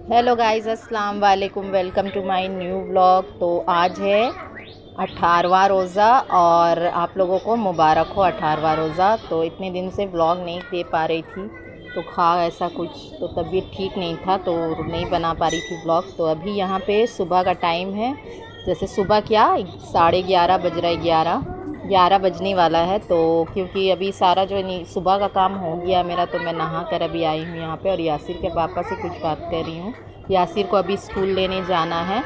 Hello guys, अस्सलाम वालेकुम। Welcome to my new vlog. तो आज है 18वां रोज़ा और आप लोगों को मुबारक हो 18वां रोज़ा। तो इतने दिन से व्लॉग नहीं दे पा रही थी, तो ऐसा कुछ तो तबीयत ठीक नहीं था तो नहीं बना पा रही थी व्लॉग। तो अभी यहाँ पे सुबह का टाइम है, जैसे सुबह क्या 11:30 बज रहा है, 11 बजने वाला है। तो क्योंकि अभी सारा जो सुबह का काम हो गया मेरा, तो मैं नहा कर अभी आई हूँ यहाँ पे और यासिर के पापा से कुछ बात कर रही हूँ। यासिर को अभी स्कूल लेने जाना है,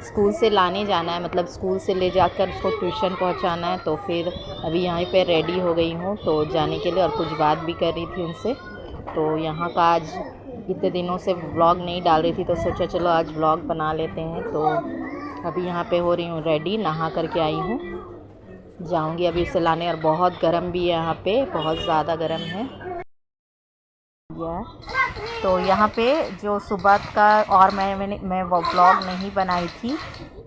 स्कूल से लाने जाना है, मतलब स्कूल से ले जाकर उसको ट्यूशन पहुँचाना है। तो फिर अभी यहाँ पे रेडी हो गई हूँ तो जाने के लिए, और कुछ बात भी कर रही थी उनसे। तो यहाँ का आज इतने दिनों से व्लॉग नहीं डाल रही थी तो सोचा चलो आज व्लॉग बना लेते हैं। तो अभी यहाँ पे हो रही हूँ रेडी, नहा करके आई हूँ, जाऊंगी अभी उसे लाने। और बहुत गर्म भी है यहाँ पे, बहुत ज़्यादा गर्म है। तो यहाँ पे जो सुबह का, और मैं वो ब्लॉग नहीं बनाई थी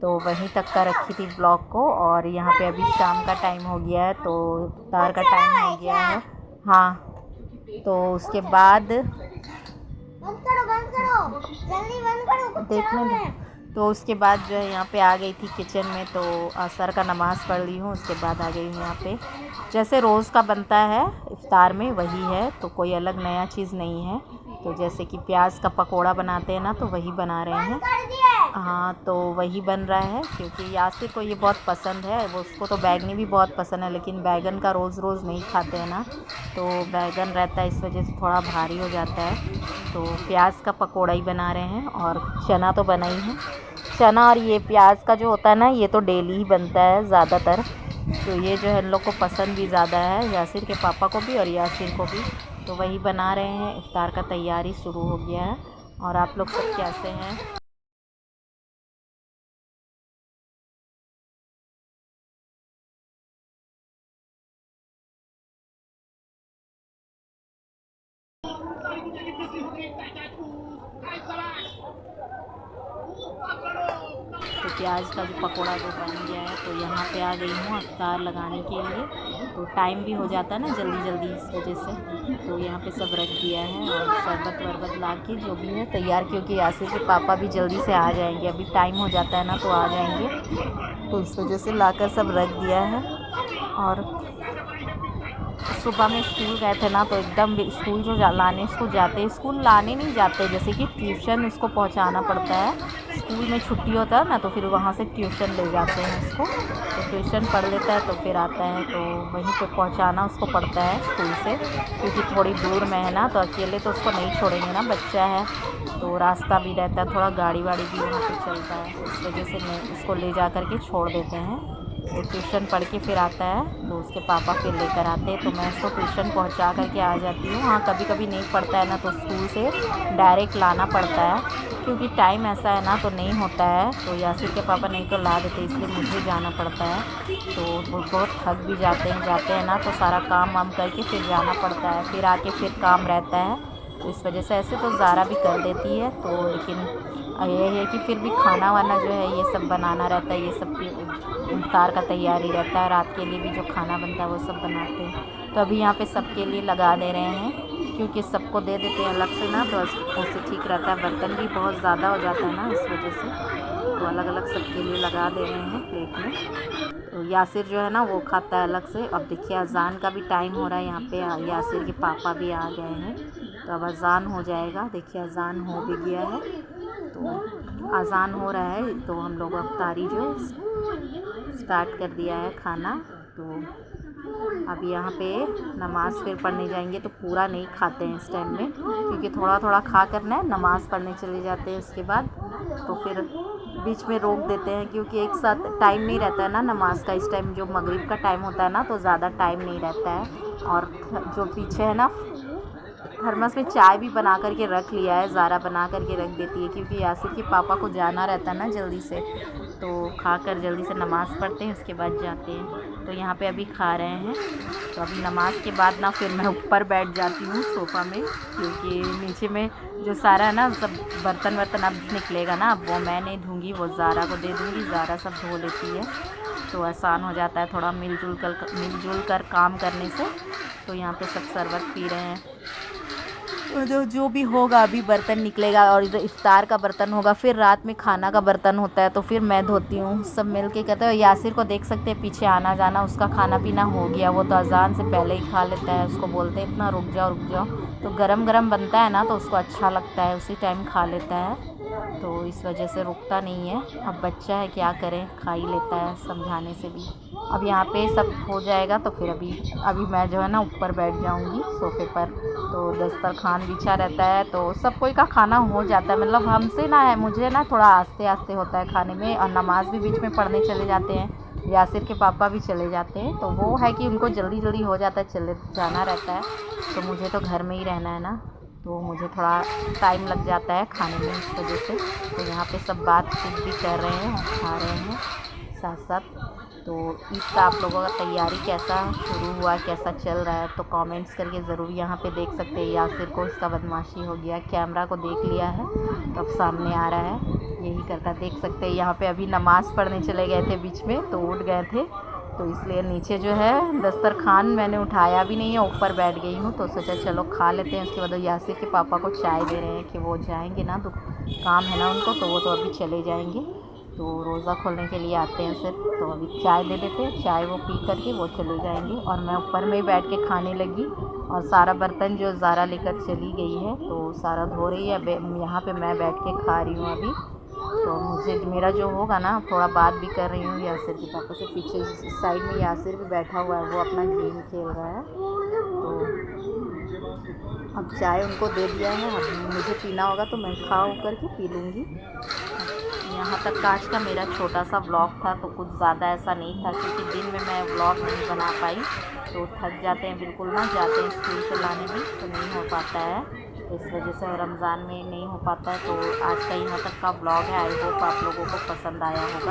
तो वहीं तक का रखी थी ब्लॉग को। और यहाँ पे अभी शाम का टाइम हो गया है, तो इफ्तार का टाइम हो गया है। हाँ, तो उसके बाद देखने दो। तो उसके बाद जो है यहाँ पे आ गई थी किचन में, तो असर का नमाज़ पढ़ ली हूँ, उसके बाद आ गई हूँ यहाँ पे। जैसे रोज़ का बनता है इफ्तार में वही है, तो कोई अलग नया चीज़ नहीं है। तो जैसे कि प्याज का पकोड़ा बनाते हैं ना, तो वही बना रहे हैं। हाँ, तो वही बन रहा है क्योंकि यासिर को ये बहुत पसंद है। वो उसको तो बैगनी भी बहुत पसंद है, लेकिन बैगन का रोज़ रोज़ नहीं खाते हैं ना, तो बैगन रहता है इस वजह से थोड़ा भारी हो जाता है। तो प्याज का पकोड़ा ही बना रहे हैं, और चना तो बना ही है। चना और ये प्याज का जो होता है ना, ये तो डेली ही बनता है ज़्यादातर। तो ये जो है इन लोग को पसंद भी ज़्यादा है, यासिर के पापा को भी और यासिर को भी। तो वही बना रहे हैं। इफ्तार का तैयारी शुरू हो गया है। और आप लोग सब कैसे हैं? तो प्याज का जो पकोड़ा जो बन गया है, तो यहाँ पे आ गई हूँ अफ्तार लगाने के लिए। तो टाइम भी हो जाता है ना जल्दी जल्दी, इस वजह से तो यहाँ पे सब रख दिया है। और शरबत वरबत ला के जो भी है तैयार, क्योंकि यासिर के पापा भी जल्दी से आ जाएंगे, अभी टाइम हो जाता है ना तो आ जाएंगे, तो इस वजह से लाकर सब रख दिया है। और सुबह में स्कूल गए थे ना, तो एकदम स्कूल जो लाने इसको जाते, स्कूल लाने नहीं जाते, जैसे कि ट्यूशन इसको पहुंचाना पड़ता है। स्कूल में छुट्टी होता है ना, तो फिर वहाँ से ट्यूशन ले जाते हैं इसको। तो ट्यूशन पढ़ लेता है, तो फिर आता है तो वहीं पे पहुंचाना उसको पड़ता है स्कूल से, क्योंकि थोड़ी दूर में है ना, तो अकेले तो उसको नहीं छोड़ेंगे ना, बच्चा है। तो रास्ता भी रहता है, थोड़ा गाड़ी वाड़ी भी वहाँ पे चलता है, इस वजह से मैं उसको ले जा कर के छोड़ देते हैं। वो ट्यूशन पढ़ के फिर आता है, तो उसके पापा फिर लेकर आते हैं, तो मैं उसको ट्यूशन पहुंचा करके आ जाती हूँ। हाँ, कभी कभी नहीं पढ़ता है ना, तो स्कूल से डायरेक्ट लाना पड़ता है, क्योंकि टाइम ऐसा है ना तो नहीं होता है। तो यासिर के पापा नहीं तो ला देते, इसलिए मुझे जाना पड़ता है। तो वो बहुत थक भी जाते हैं ना, तो सारा काम वाम करके फिर जाना पड़ता है, फिर आके फिर काम रहता है। तो इस वजह से ऐसे तो ज़ारा भी कर देती है, तो लेकिन ये है कि फिर भी खाना वाना जो है ये सब बनाना रहता है, ये सब इफ्तार का तैयारी रहता है, रात के लिए भी जो खाना बनता है वो सब बनाते हैं। तो अभी यहाँ पे सबके लिए लगा दे रहे हैं, क्योंकि सबको दे देते हैं अलग से ना, तो उससे ठीक रहता है। बर्तन भी बहुत ज़्यादा हो जाता है ना, इस वजह से तो अलग अलग सबके लिए लगा दे रहे हैं प्लेट में। तो यासिर जो है ना वो खाता है अलग से। अब देखिए अज़ान का भी टाइम हो रहा है, यहाँ पे यासिर के पापा भी आ गए हैं, तो अब अज़ान हो जाएगा। देखिए अज़ान हो भी गया है, तो अज़ान हो रहा है, तो हम लोग अफ्तारी जो स्टार्ट कर दिया है खाना। तो अब यहाँ पे नमाज़ फिर पढ़ने जाएंगे, तो पूरा नहीं खाते हैं इस टाइम में, क्योंकि थोड़ा थोड़ा खा कर ना नमाज़ पढ़ने चले जाते हैं। उसके बाद तो फिर बीच में रोक देते हैं, क्योंकि एक साथ टाइम नहीं रहता है ना नमाज़ का। इस टाइम जो मगरिब का टाइम होता है ना, तो ज़्यादा टाइम नहीं रहता है। और जो पीछे है ना, थर्मस में चाय भी बना करके रख लिया है, ज़ारा बना करके रख देती है, क्योंकि यासिर के पापा को जाना रहता है ना जल्दी से, तो खाकर जल्दी से नमाज़ पढ़ते हैं, उसके बाद जाते हैं। तो यहाँ पे अभी खा रहे हैं। तो अभी नमाज़ के बाद ना फिर मैं ऊपर बैठ जाती हूँ सोफ़ा में, क्योंकि नीचे में जो सारा है ना सब बर्तन वर्तन अब निकलेगा ना, अब वो मैं नहीं धूँगी, वो ज़ारा को दे दूँगी, ज़ारा सब धो लेती है, तो आसान हो जाता है थोड़ा मिलजुल कर काम करने से। तो यहाँ पे सब शरबत पी रहे हैं। जो भी होगा अभी बर्तन निकलेगा और इधर इफ्तार का बर्तन होगा, फिर रात में खाना का बर्तन होता है तो फिर मैं धोती हूँ। सब मिल के करते हैं। यासिर को देख सकते हैं पीछे आना जाना, उसका खाना पीना हो गया, वो तो अजान से पहले ही खा लेता है। उसको बोलते हैं इतना रुक जाओ रुक जाओ, तो गरम गरम बनता है ना तो उसको अच्छा लगता है, उसी टाइम खा लेता है, तो इस वजह से रुकता नहीं है। अब बच्चा है क्या करें, खा ही लेता है समझाने से भी। अब यहाँ पे सब हो जाएगा तो फिर अभी मैं जो है ना ऊपर बैठ जाऊँगी सोफ़े पर, तो दस्तरखान बिछा रहता है तो सब कोई का खाना हो जाता है। मतलब हमसे ना है, मुझे ना थोड़ा आस्ते आस्ते होता है खाने में, और नमाज़ भी बीच में पढ़ने चले जाते हैं। यासिर के पापा भी चले जाते हैं, तो वो है कि उनको जल्दी जल्दी हो जाता है, चले जाना रहता है, तो मुझे तो घर में ही रहना है ना, तो मुझे थोड़ा टाइम लग जाता है खाने में इस वजह से। तो यहाँ पे सब बातचीत भी कर रहे हैं, खा रहे हैं साथ साथ। तो ईद का आप लोगों का तैयारी कैसा शुरू हुआ, कैसा चल रहा है, तो कमेंट्स करके ज़रूर। यहाँ पे देख सकते हैं यासिर को इसका बदमाशी हो गया, कैमरा को देख लिया है तो अब सामने आ रहा है, यही करता देख सकते हैं। यहाँ पे अभी नमाज़ पढ़ने चले गए थे बीच में, तो उठ गए थे, तो इसलिए नीचे जो है दस्तरखान मैंने उठाया भी नहीं है, ऊपर बैठ गई हूँ, तो सोचा चलो खा लेते हैं। उसके बाद यासिर के पापा को चाय दे रहे हैं कि वो जाएंगे ना, तो काम है ना उनको, तो वो तो अभी चले जाएंगे, तो रोज़ा खोलने के लिए आते हैं सिर्फ, तो अभी चाय दे देते हैं, चाय वो पी करके वो चले जाएंगे। और मैं ऊपर में ही बैठ के खाने लगी, और सारा बर्तन जो ज़ारा लेकर चली गई है तो सारा धो रही है। यहाँ पे मैं बैठ के खा रही हूँ अभी, तो मुझे मेरा जो होगा ना थोड़ा बात भी कर रही हूँ यासिर के पापा से। पीछे साइड में यासिर भी बैठा हुआ है, वो अपना गेम खेल रहा है। तो अब चाय उनको दे दिया है, अब मुझे पीना होगा तो मैं खा कर के पी लूँगी। यहाँ तक आज का मेरा छोटा सा व्लॉग था, तो कुछ ज़्यादा ऐसा नहीं था क्योंकि दिन में मैं व्लॉग नहीं बना पाई, तो थक जाते हैं बिल्कुल ना, जाते हैं स्कूल से लाने में तो नहीं हो पाता है, इस वजह से रमज़ान में नहीं हो पाता है। तो आज का यहाँ तक का व्लॉग है, आई होप आप लोगों को पसंद आया होगा।